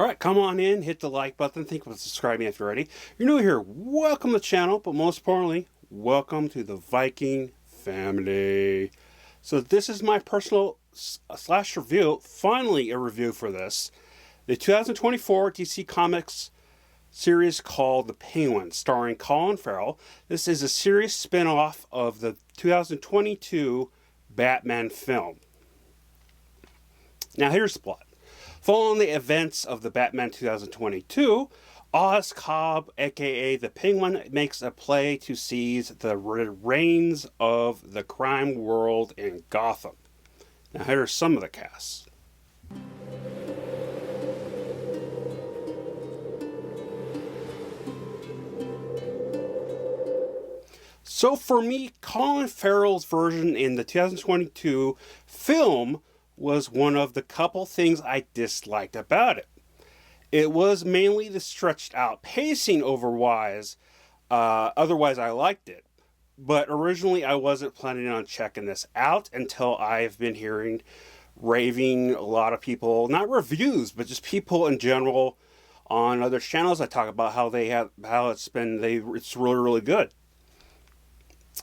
Alright, come on in, hit the like button, think about subscribing if you're ready. You're new here, welcome to the channel, but most importantly, welcome to the Viking family. So this is my personal slash review, finally a review for this. The 2024 DC Comics series called The Penguin, starring Colin Farrell. This is a series spin-off of the 2022 Batman film. Now here's the plot. Following the events of the Batman 2022, Oz Cobb, aka the Penguin, makes a play to seize the reins of the crime world in Gotham. Now here are some of the casts. So for me, Colin Farrell's version in the 2022 film was one of the couple things I disliked about it. It was mainly the stretched out pacing otherwise I liked it. But originally I wasn't planning on checking this out until I've been hearing raving a lot of people, not reviews, but just people in general on other channels. I talk about how it's really, really good.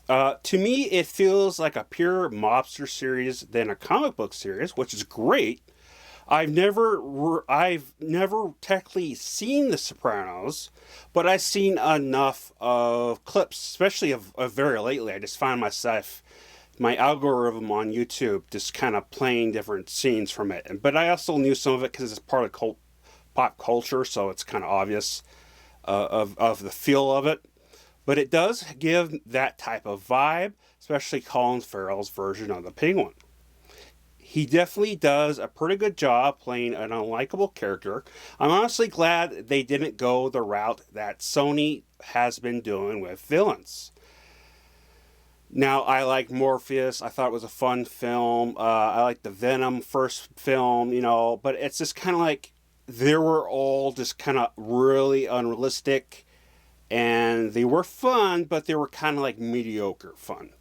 To me, it feels like a pure mobster series than a comic book series, which is great. I've never technically seen The Sopranos, but I've seen enough of clips, especially of very lately. I just find my algorithm on YouTube just kind of playing different scenes from it. But I also knew some of it because it's part of pop culture, so it's kind of obvious of the feel of it. But it does give that type of vibe, especially Colin Farrell's version of the Penguin. He definitely does a pretty good job playing an unlikable character. I'm honestly glad they didn't go the route that Sony has been doing with villains. Now, I like Morpheus. I thought it was a fun film. I like the Venom first film, but it's just kind of like they were all just kind of really unrealistic. And they were fun, but they were kind of like mediocre fun.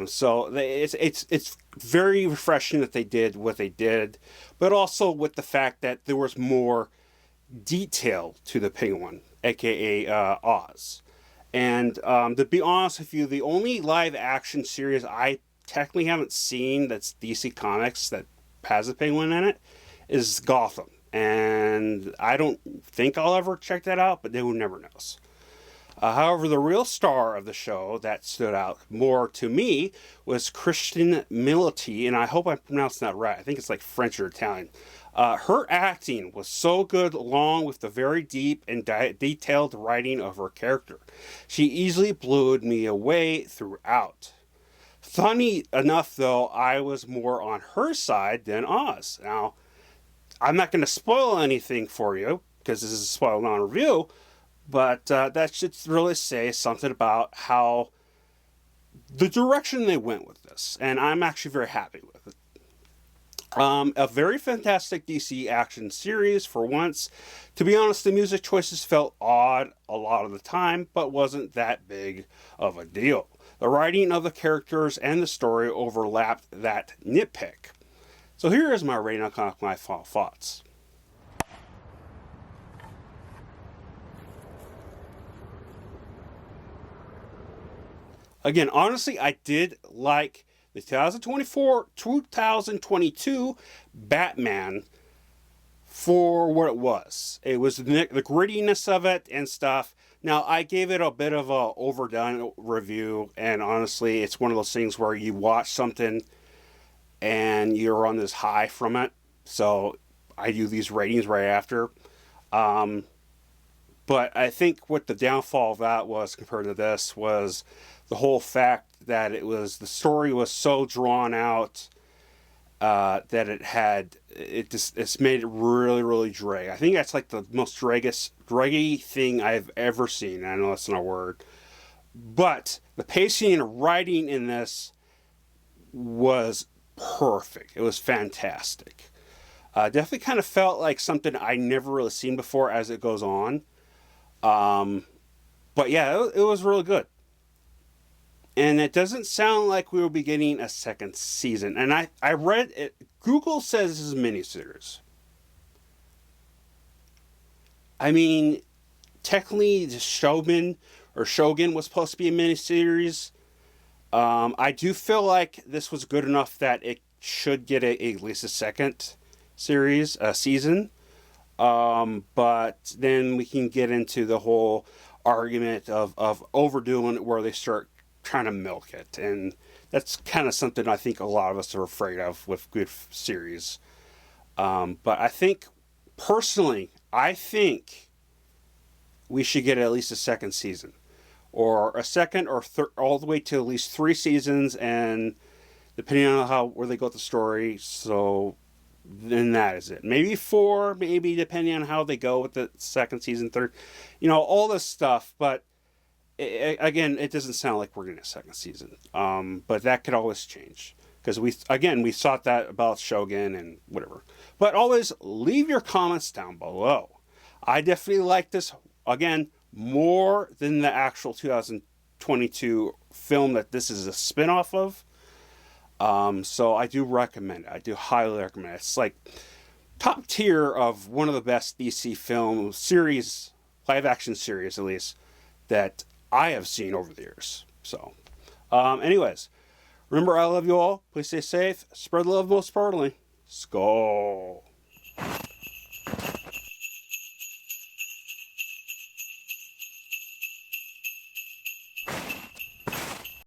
So it's very refreshing that they did what they did, but also with the fact that there was more detail to the Penguin, aka Oz. And to be honest with you, the only live action series I technically haven't seen that's DC Comics that has a Penguin in it is Gotham. And I don't think I'll ever check that out, but who never knows. However, the real star of the show that stood out more to me was Christian Milioti, and I hope I'm pronouncing that right. I think it's like French or Italian. Her acting was so good, along with the very deep and detailed writing of her character. She easily blew me away throughout. Funny enough, though, I was more on her side than Oz. Now, I'm not going to spoil anything for you, because this is a spoil non-review, but that should really say something about how the direction they went with this. And I'm actually very happy with it. A very fantastic DC action series for once. To be honest, the music choices felt odd a lot of the time, but wasn't that big of a deal. The writing of the characters and the story overlapped that nitpick. So here is my rating on my thoughts. Again, honestly, I did like the 2022 Batman for what it was. It was the grittiness of it and stuff. Now, I gave it a bit of a overdone review, and honestly, it's one of those things where you watch something and you're on this high from it. So I do these ratings right after. But I think what the downfall of that was compared to this was the whole fact that the story was so drawn out that it's made it really, really drag. I think that's like the most draggy thing I've ever seen. I know that's not a word. But the pacing and writing in this was perfect. It was fantastic. Definitely kind of felt like something I never really seen before as it goes on. But yeah, it was really good. And it doesn't sound like we will be getting a second season. And I read it. Google says this is a miniseries. I mean, technically, the Shogun was supposed to be a miniseries. I do feel like this was good enough that it should get at least a second season. But then we can get into the whole argument of overdoing it, where they start trying to milk it. And that's kind of something I think a lot of us are afraid of with good series. But I think, personally, we should get at least a second season. Or a second or all the way to at least 3 seasons, and depending on where they go with the story, so then that is it. Maybe 4, maybe depending on how they go with the second season, third, all this stuff. But again, it doesn't sound like we're getting a second season. But that could always change, because we thought that about Shogun and whatever. But always leave your comments down below. I definitely like this, again, more than the actual 2022 film that this is a spin-off of. So I do recommend it. I do highly recommend it. It's like top tier of one of the best DC film series, live action series at least, that I have seen over the years. So, anyways, remember, I love you all. Please stay safe. Spread love most importantly. Skull.